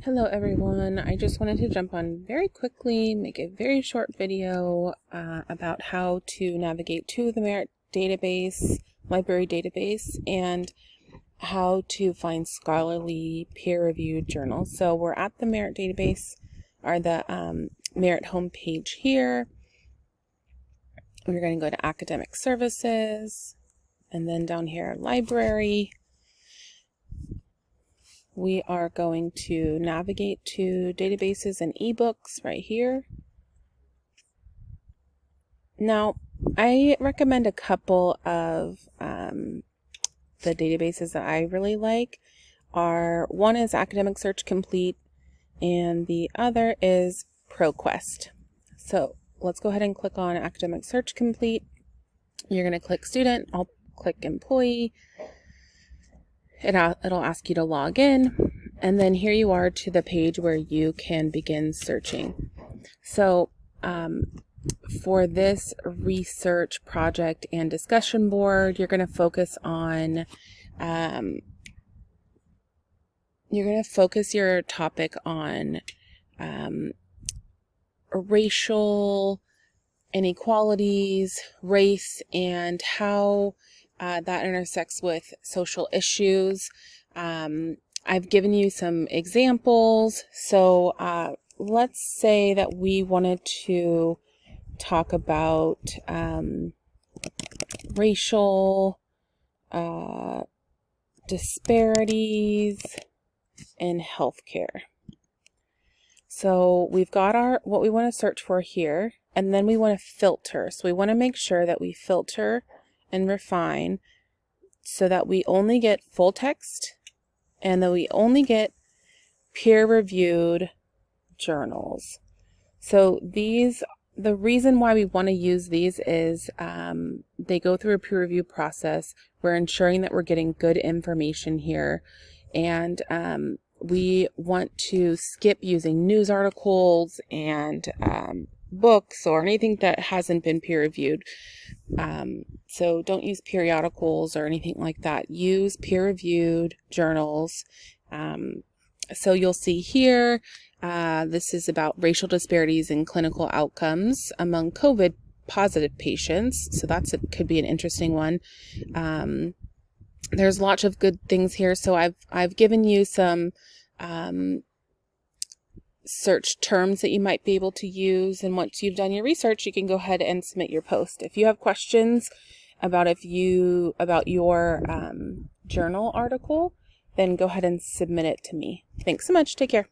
Hello everyone, I just wanted to jump on very quickly, make a very short video about how to navigate to the Merritt database, library database, and how to find scholarly peer-reviewed journals. So we're at the Merritt database, or the Merritt homepage here. We're going to go to Academic Services, and then down here, Library. We are going to navigate to databases and ebooks right here. Now, I recommend a couple of the databases that I really like. One is Academic Search Complete, and the other is ProQuest. So let's go ahead and click on Academic Search Complete. You're going to click Student. I'll click Employee. It'll ask you to log in, and then here you are to the page where you can begin searching. So for this research project and discussion board, you're going to focus on your topic on racial inequalities, race, and how that intersects with social issues. I've given you some examples. So let's say that we wanted to talk about racial disparities in healthcare. So we've got what we want to search for here, and then we want to filter. So we want to make sure that we filter and refine so that we only get full text and that we only get peer-reviewed journals. So the reason why we want to use these is they go through a peer review process. We're ensuring that we're getting good information here, and we want to skip using news articles and books or anything that hasn't been peer reviewed. So don't use periodicals or anything like that. Use peer-reviewed journals. So you'll see here, this is about racial disparities in clinical outcomes among COVID positive patients. So could be an interesting one. There's lots of good things here. So I've given you some search terms that you might be able to use, and once you've done your research, you can go ahead and submit your post. If you have questions about your journal article, then go ahead and submit it to me. Thanks so much. Take care.